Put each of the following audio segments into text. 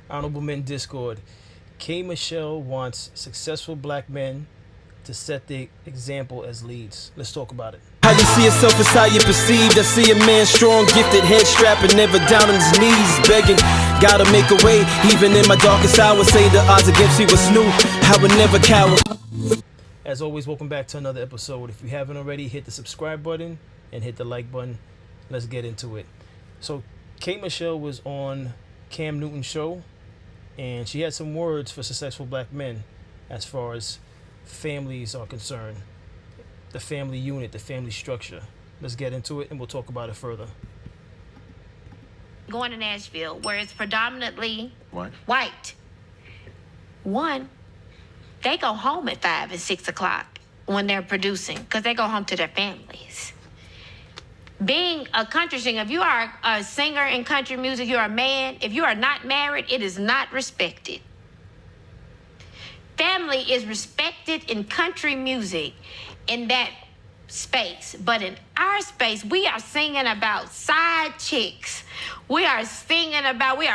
Honorable Men Discord. K. Michelle wants successful black men to set the example as leads. Let's talk about it. How you see yourself is how you perceived. I see a man strong, gifted, head strapping, never down on his knees, begging. Gotta make a way, even in my darkest hour. Say the odds against me was new, I would never cower. As always, welcome back to another episode. If you haven't already, hit the subscribe button and hit the like button. Let's get into it. So, K. Michelle was on Cam Newton's show, and she had some words for successful black men as far as families are concerned. The family unit, the family structure. Let's get into it and we'll talk about it further. Going to Nashville, where it's predominantly What? white. One, they go home at 5 and 6 o'clock when they're producing because they go home to their families. Being a country singer, if you are a singer in country music, you're a man. If you are not married, it is not respected. Family is respected in country music in that space. But in our space, we are singing about side chicks. We are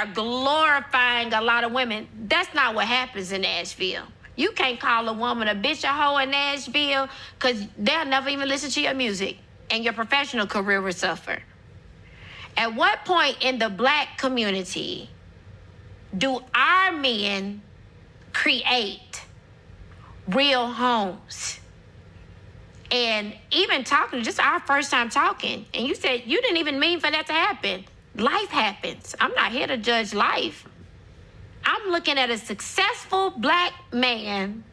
glorifying a lot of women. That's not what happens in Nashville. You can't call a woman a bitch, a hoe in Nashville, because they'll never even listen to your music, and your professional career will suffer. At what point in the black community do our men create real homes? And even talking, just our first time talking, and you said you didn't even mean for that to happen. Life happens. I'm not here to judge life. I'm looking at a successful black man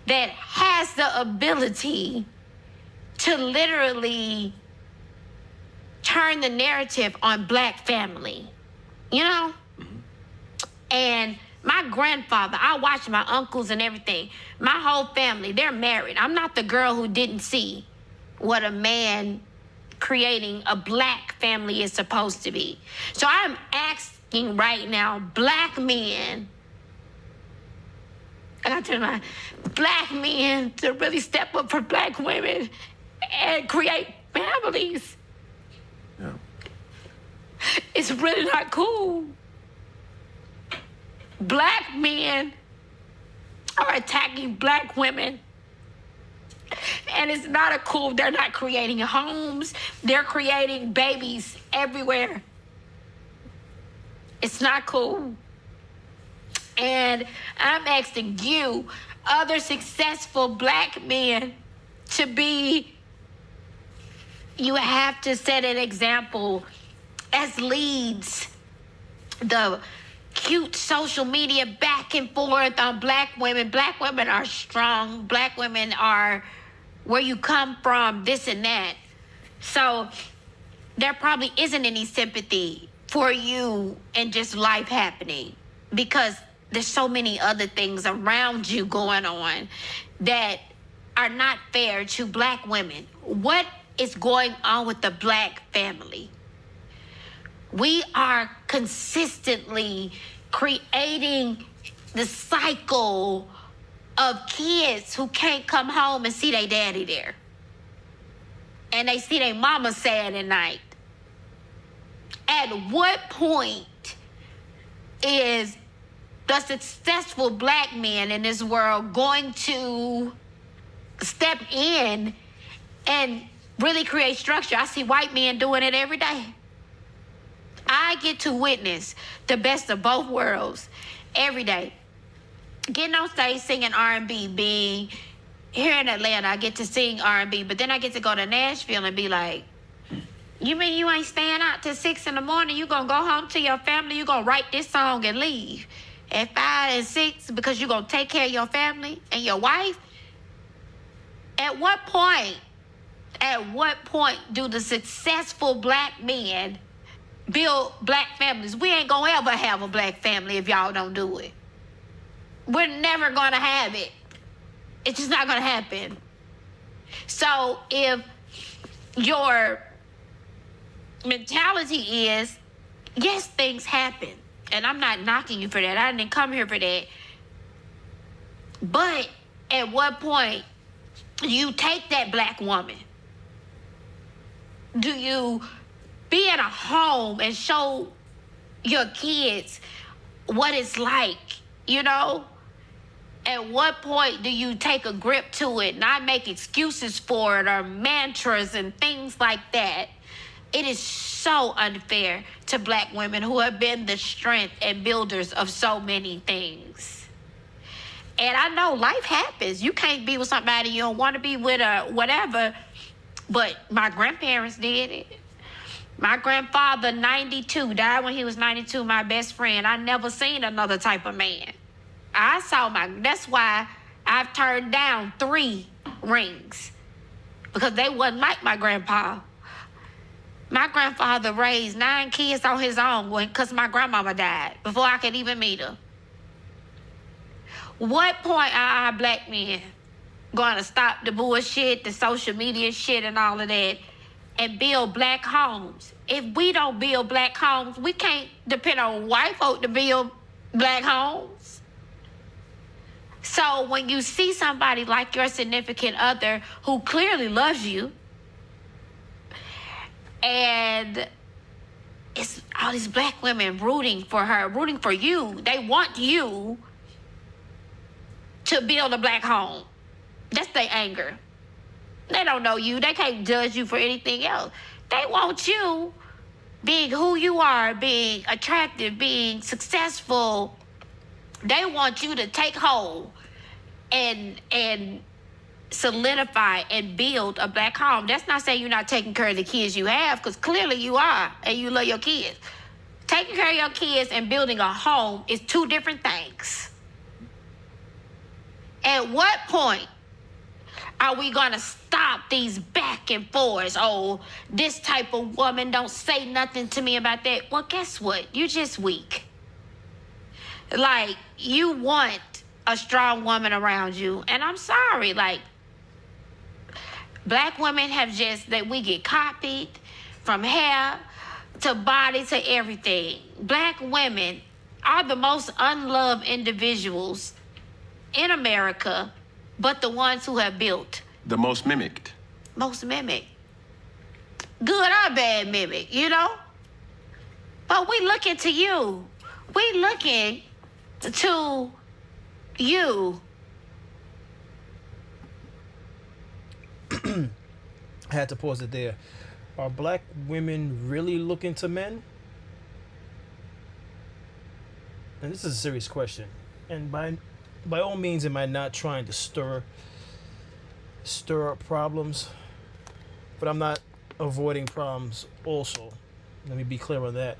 that has the ability to literally turn the narrative on black family, you know? And my grandfather, I watched my uncles and everything. My whole family, they're married. I'm not the girl who didn't see what a man creating a black family is supposed to be. So I'm asking right now, black men, I got to tell my black men to really step up for black women and create families. Yeah. It's really not cool. Black men are attacking black women. And it's not a cool, they're not creating homes. They're creating babies everywhere. It's not cool. And I'm asking you, other successful black men, to be, you have to set an example as leads. The cute social media back and forth on black women. Black women are strong. Black women are where you come from, this and that. So there probably isn't any sympathy for you and just life happening, because there's so many other things around you going on that are not fair to black women. What is going on with the black family? We are consistently creating the cycle of kids who can't come home and see their daddy there. And they see their mama sad at night. At what point is the successful black man in this world going to step in and really create structure? I see white men doing it every day. I get to witness the best of both worlds every day. Getting on stage singing R&B, being here in Atlanta, I get to sing R&B, but then I get to go to Nashville and be like, you mean you ain't staying out till 6 in the morning? You gonna go home to your family? You gonna write this song and leave at 5 and 6 because you gonna take care of your family and your wife? At what point do the successful black men build black families? We ain't gonna ever have a black family if y'all don't do it. We're never gonna have it. It's just not gonna happen. So if your mentality is, yes, things happen, and I'm not knocking you for that. I didn't come here for that. But at what point do you take that black woman? Do you be in a home and show your kids what it's like, you know? At what point do you take a grip to it, not make excuses for it or mantras and things like that? It is so unfair to black women who have been the strength and builders of so many things. And I know life happens. You can't be with somebody you don't want to be with or whatever. But my grandparents did it. My grandfather, 92, died when he was 92, my best friend. I never seen another type of man. That's why I've turned down 3 rings. Because they wasn't like my grandpa. My grandfather raised 9 kids on his own because my grandmama died before I could even meet her. What point are our black men going to stop the bullshit, the social media shit and all of that, and build black homes? If we don't build black homes, we can't depend on white folk to build black homes. So when you see somebody like your significant other who clearly loves you, and it's all these black women rooting for her, rooting for you. They want you to build a black home. That's their anger. They don't know you. They can't judge you for anything else. They want you being who you are, being attractive, being successful. They want you to take hold and solidify and build a black home. That's not saying you're not taking care of the kids you have, because clearly you are, and you love your kids. Taking care of your kids and building a home is 2 different things. At what point are we gonna stop these back and forths? Oh, this type of woman don't say nothing to me about that. Well, guess what? You're just weak. Like, you want a strong woman around you, and I'm sorry, like, black women have just, that we get copied from hair to body to everything. Black women are the most unloved individuals in America, but the ones who have built. The most mimicked. Most mimicked. Good or bad mimic, you know? But we looking to you. We looking to you. I had to pause it there. Are black women really looking to men? And this is a serious question. And by all means, am I not trying to stir up problems? But I'm not avoiding problems also. Let me be clear on that.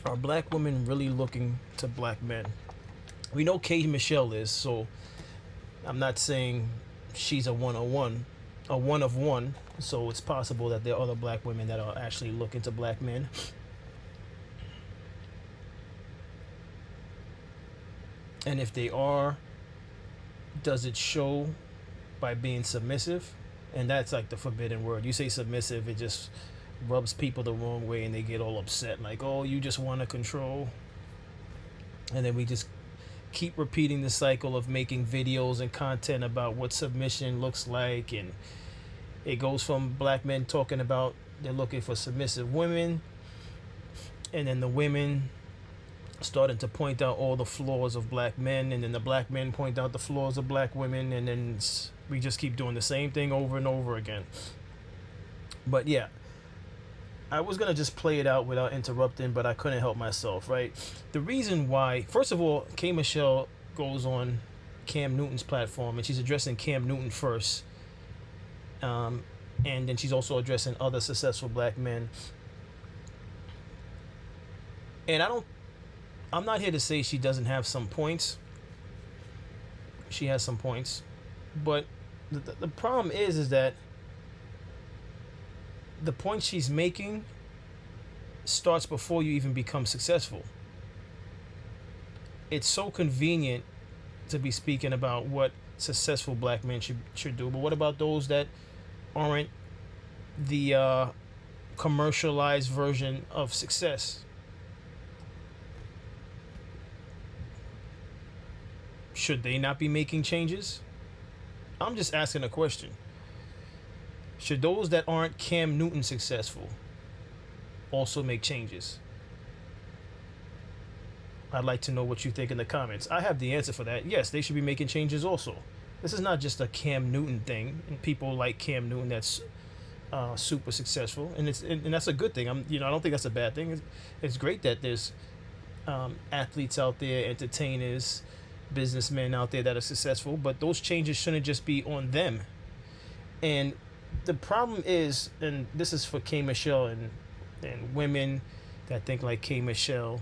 Are black women really looking to black men? We know K. Michelle is, so I'm not saying she's a one of one. So it's possible that there are other black women that are actually looking to black men. And if they are, does it show by being submissive? And that's like the forbidden word. You say submissive, it just rubs people the wrong way and they get all upset. Like, oh, you just want to control. And then we just keep repeating the cycle of making videos and content about what submission looks like. And it goes from black men talking about they're looking for submissive women. And then the women starting to point out all the flaws of black men, and then the black men point out the flaws of black women, and then we just keep doing the same thing over and over again. But yeah, I was gonna just play it out without interrupting, but I couldn't help myself, right? The reason why, first of all, K. Michelle goes on Cam Newton's platform, and she's addressing Cam Newton first, and then she's also addressing other successful black men. And I'm not here to say she doesn't have some points. She has some points. But the problem is that the point she's making starts before you even become successful. It's so convenient to be speaking about what successful black men should do. But what about those that aren't the commercialized version of success? Should they not be making changes? I'm just asking a question. Should those that aren't Cam Newton successful also make changes? I'd like to know what you think in the comments. I have the answer for that. Yes, they should be making changes also. This is not just a Cam Newton thing, and people like Cam Newton that's super successful, and that's a good thing. I don't think that's a bad thing. It's great that there's athletes out there, entertainers, businessmen out there that are successful, but those changes shouldn't just be on them. And the problem is, and this is for K Michelle and women that think like K Michelle.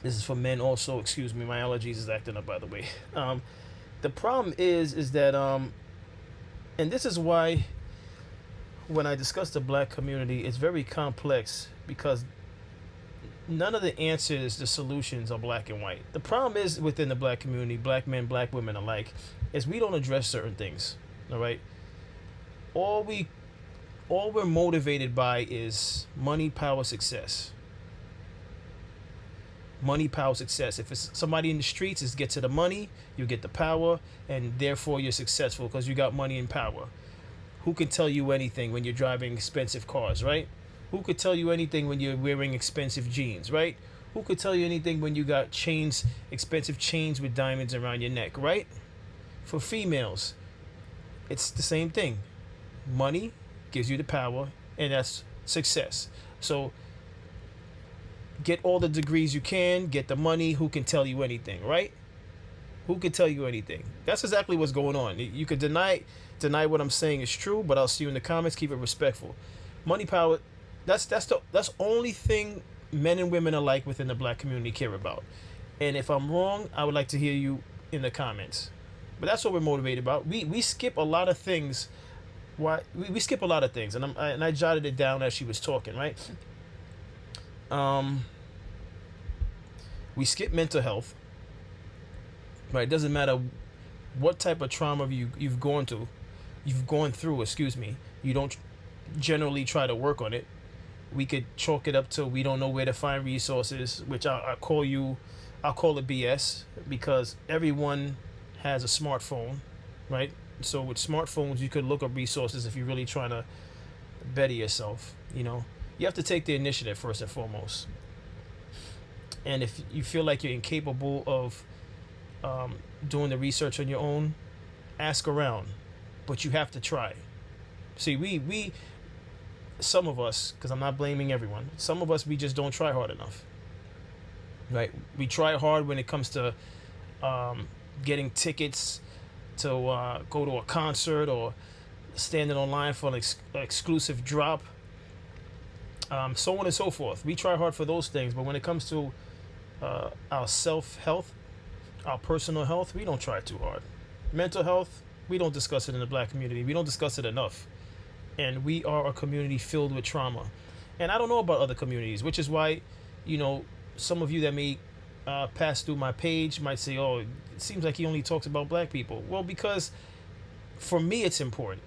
This is for men also. Excuse me, my allergies is acting up, by the way. The problem is that and this is why when I discuss the black community, it's very complex because none of the answers, the solutions are black and white. The problem is within the black community, black men, black women alike, is we don't address certain things. All right. All we're motivated by is money, power, success. Money, power, success. If it's somebody in the streets, it's get to the money, you get the power, and therefore you're successful because you got money and power. Who can tell you anything when you're driving expensive cars, right? Who could tell you anything when you're wearing expensive jeans, right? Who could tell you anything when you got chains, expensive chains with diamonds around your neck, right? For females, it's the same thing. Money gives you the power, and that's success. So get all the degrees you can, get the money. Who can tell you anything, right? Who can tell you anything? That's exactly what's going on. You could deny what I'm saying is true, but I'll see you in the comments. Keep it respectful. Money, power. That's only thing men and women alike within the black community care about. And if I'm wrong, I would like to hear you in the comments. But that's what we're motivated about. We skip a lot of things. Why we skip a lot of things, and I jotted it down as she was talking, right? We skip mental health. Right? It doesn't matter what type of trauma you've gone through. Excuse me. You don't generally try to work on it. We could chalk it up to we don't know where to find resources, which I'll call it BS, because everyone has a smartphone, right? So with smartphones, you could look up resources if you're really trying to better yourself. You have to take the initiative first and foremost. And if you feel like you're incapable of doing the research on your own, ask around, but you have to try. See, we some of us, because I'm not blaming everyone, some of us, we just don't try hard enough, right? We try hard when it comes to getting tickets to go to a concert or standing online for an exclusive drop, so on and so forth. We try hard for those things, but when it comes to our self-health, our personal health, we don't try too hard. Mental health, we don't discuss it in the black community. We don't discuss it enough. And we are a community filled with trauma. And I don't know about other communities, which is why, some of you that may pass through my page might say, oh, it seems like he only talks about black people. Well, because for me, it's important.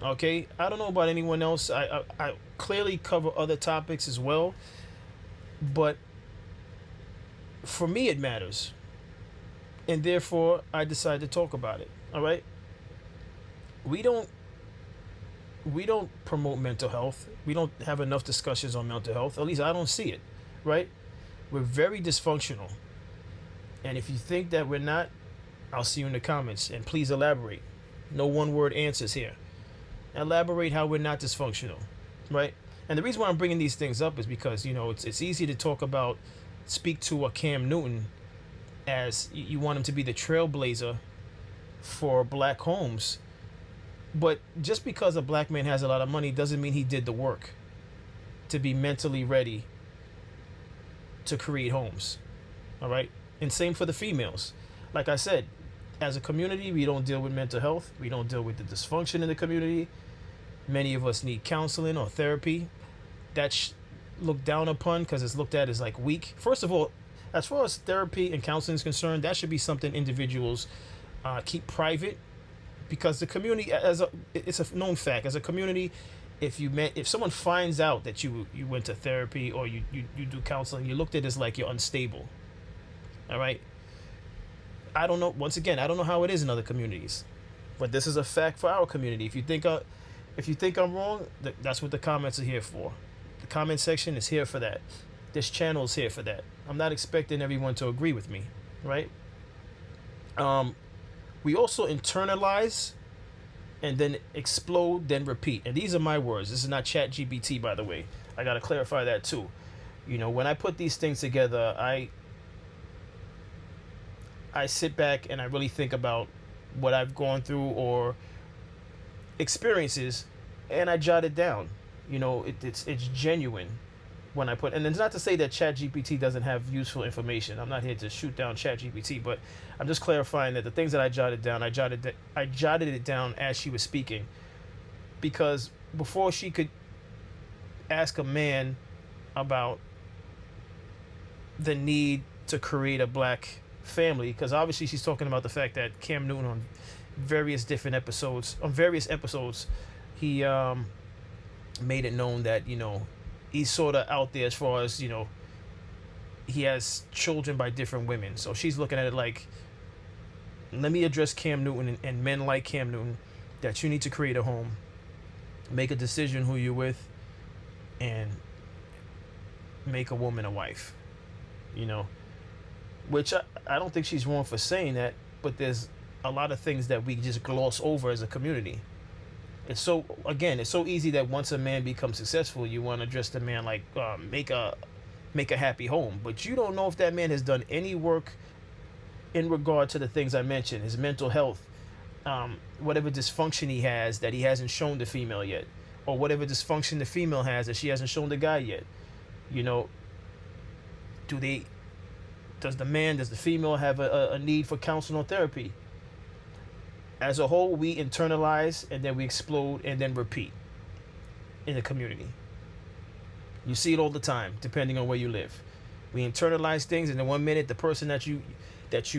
Okay? I don't know about anyone else. I clearly cover other topics as well. But for me, it matters. And therefore, I decided to talk about it. All right? We don't promote mental health. We don't have enough discussions on mental health. At least I don't see it, right? We're very dysfunctional. And if you think that we're not, I'll see you in the comments. And please elaborate. No one-word answers here. Elaborate how we're not dysfunctional, right? And the reason why I'm bringing these things up is because, it's easy to speak to a Cam Newton as you want him to be the trailblazer for black homes. But just because a black man has a lot of money doesn't mean he did the work to be mentally ready to create homes. All right? And same for the females. Like I said, as a community, we don't deal with mental health. We don't deal with the dysfunction in the community. Many of us need counseling or therapy. That's looked down upon because it's looked at as like weak. First of all, as far as therapy and counseling is concerned, that should be something individuals keep private. Because the community, it's a known fact, as a community, if someone finds out that you went to therapy or you do counseling, you're looked at as like you're unstable. All right. I don't know. Once again, I don't know how it is in other communities, but this is a fact for our community. If you think I'm wrong, that's what the comments are here for. The comment section is here for that. This channel is here for that. I'm not expecting everyone to agree with me, right? We also internalize and then explode, then repeat. And these are my words. This is not Chat GPT, by the way. I got to clarify that too. You know, when I put these things together, I sit back and I really think about what I've gone through or experiences, and I jot it down. You know, it's genuine when I put. And it's not to say that ChatGPT doesn't have useful information. I'm not here to shoot down ChatGPT, but I'm just clarifying that the things that I jotted down, I jotted it down as she was speaking, because before she could ask a man about the need to create a black family, because obviously she's talking about the fact that Cam Newton on various episodes, he made it known that, you know, he's sort of out there as far as, you know, he has children by different women. So she's looking at it like, let me address Cam Newton and men like Cam Newton, that you need to create a home, make a decision who you're with, and make a woman a wife, you know, which I don't think she's wrong for saying that, but there's a lot of things that we just gloss over as a community. It's so easy that once a man becomes successful, you want to address the man like make a happy home, but you don't know if that man has done any work in regard to the things I mentioned, his mental health, whatever dysfunction he has that he hasn't shown the female yet, or whatever dysfunction the female has that she hasn't shown the guy yet. You know, does the female have a need for counseling or therapy? As a whole, we internalize and then we explode and then repeat in the community. You see it all the time, depending on where you live. We internalize things, and then 1 minute the person that you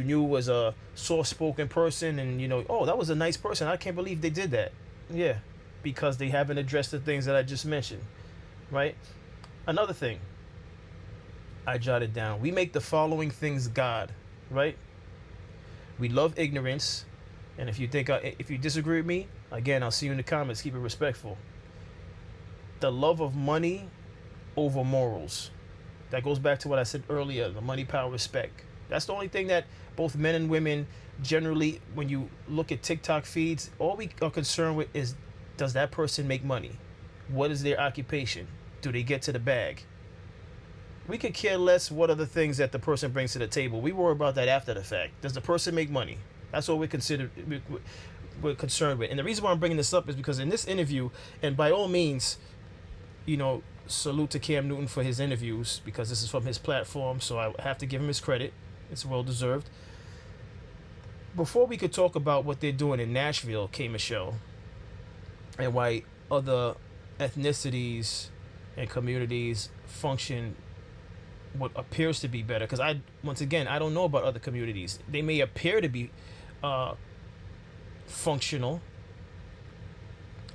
knew was a soft-spoken person, and you know, oh, that was a nice person. I can't believe they did that. Yeah, because they haven't addressed the things that I just mentioned, right? Another thing I jotted down: we make the following things God, right? We love ignorance. And if you disagree with me, again, I'll see you in the comments. Keep it respectful. The love of money over morals. That goes back to what I said earlier, the money, power, respect. That's the only thing that both men and women generally, when you look at TikTok feeds, all we are concerned with is, does that person make money? What is their occupation? Do they get to the bag? We could care less what are the things that the person brings to the table. We worry about that after the fact. Does the person make money? That's what we're concerned with. And the reason why I'm bringing this up is because in this interview, and by all means, you know, salute to Cam Newton for his interviews, because this is from his platform, so I have to give him his credit. It's well deserved. Before we could talk about what they're doing in Nashville, K. Michelle, and why other ethnicities and communities function what appears to be better, because I don't know about other communities. They may appear to be functional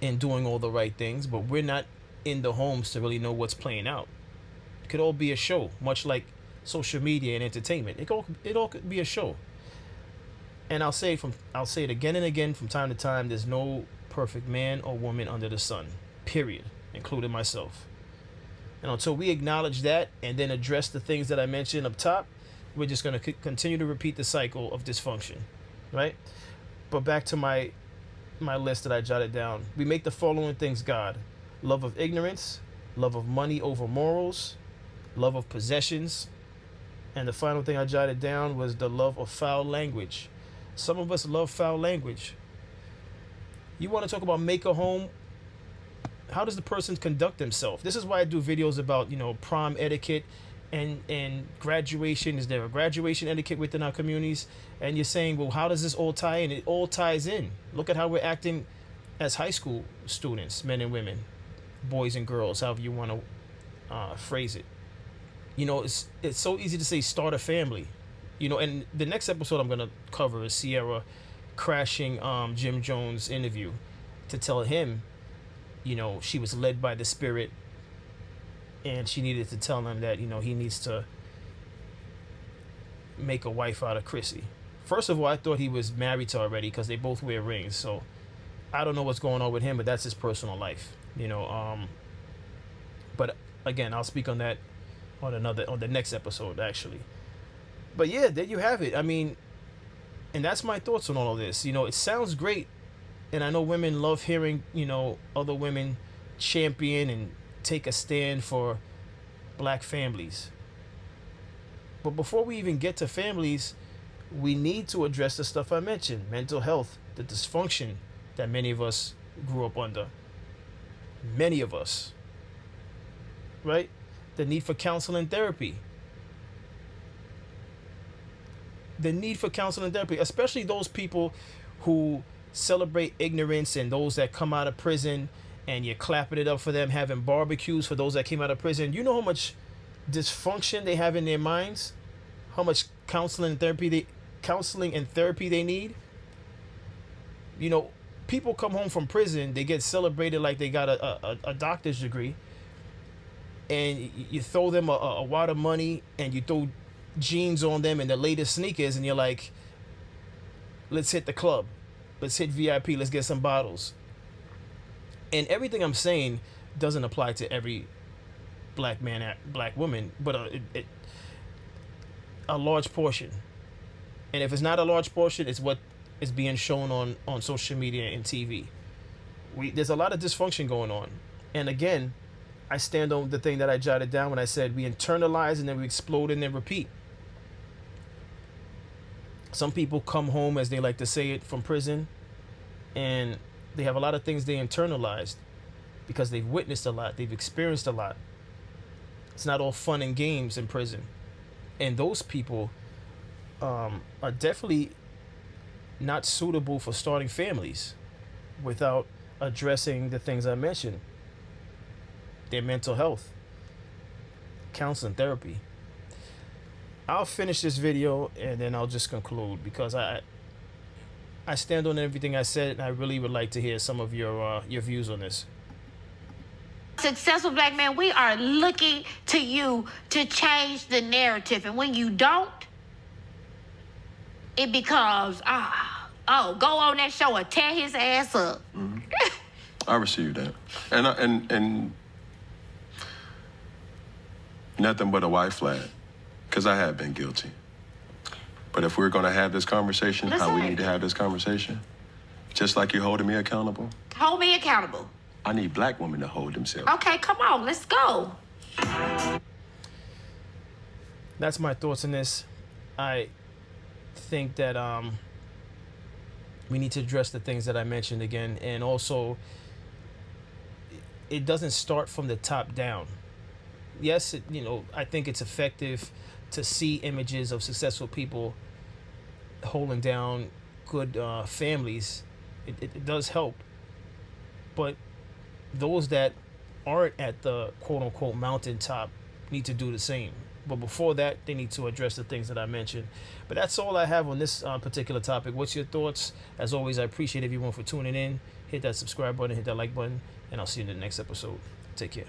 in doing all the right things, but we're not in the homes to really know what's playing out. It could all be a show, much like social media and entertainment. It all could be a show. And I'll say it again and again from time to time, there's no perfect man or woman under the sun, period, including myself. And until we acknowledge that and then address the things that I mentioned up top, we're just going to continue to repeat the cycle of dysfunction, right? But back to my list that I jotted down. We make the following things God: love of ignorance, love of money over morals, love of possessions, and the final thing I jotted down was the love of foul language. Some of us love foul language. You want to talk about make a home? How does the person conduct themselves? This is why I do videos about, you know, prom etiquette and graduation. Is there a graduation etiquette within our communities? And you're saying, well, how does this all tie in? It all ties in. Look at how we're acting as high school students, men and women, boys and girls, however you want to phrase it. You know, it's so easy to say start a family. You know, and the next episode I'm going to cover is Sierra crashing Jim Jones' interview to tell him, you know, she was led by the Spirit, and she needed to tell him that, you know, he needs to make a wife out of Chrissy. First of all, I thought he was married to her already because they both wear rings. So I don't know what's going on with him, but that's his personal life, you know. But again, I'll speak on that on the next episode actually. But yeah, there you have it. I mean, and that's my thoughts on all of this. You know, it sounds great, and I know women love hearing, you know, other women champion and take a stand for black families. But before we even get to families, we need to address the stuff I mentioned: mental health, the dysfunction that many of us grew up under. Many of us. Right? The need for counseling therapy. The need for counseling therapy, especially those people who celebrate ignorance and those that come out of prison and you're clapping it up for them, having barbecues for those that came out of prison. You know how much dysfunction they have in their minds? How much counseling and therapy they need? You know, people come home from prison, they get celebrated like they got a doctor's degree, and you throw them a wad of money and you throw jeans on them and the latest sneakers, and you're like, let's hit the club, let's hit VIP, let's get some bottles. And everything I'm saying doesn't apply to every black man, black woman, but a large portion. And if it's not a large portion, it's what is being shown on social media and TV. There's a lot of dysfunction going on. And again, I stand on the thing that I jotted down when I said we internalize and then we explode and then repeat. Some people come home, as they like to say it, from prison, and they have a lot of things they internalized because they've witnessed a lot, they've experienced a lot. It's not all fun and games in prison. And those people are definitely not suitable for starting families without addressing the things I mentioned: their mental health, counseling, therapy. I'll finish this video and then I'll just conclude, because I stand on everything I said, and I really would like to hear some of your views on this. Successful black man, we are looking to you to change the narrative. And when you don't, it becomes, go on that show and tear his ass up. Mm-hmm. I received that. And nothing but a white flag, because I have been guilty. But if we're going to have this conversation, how we need to have this conversation, just like you're holding me accountable. Hold me accountable. I need black women to hold themselves. Okay, come on, let's go. That's my thoughts on this. I think that we need to address the things that I mentioned again, and also it doesn't start from the top down. Yes, I think it's effective to see images of successful people holding down good families. It does help, but those that aren't at the quote-unquote mountaintop need to do the same. But before that, they need to address the things that I mentioned. But that's all I have on this particular topic. What's your thoughts? As always, I appreciate everyone for tuning in. Hit that subscribe button, hit that like button, and I'll see you in the next episode. Take care.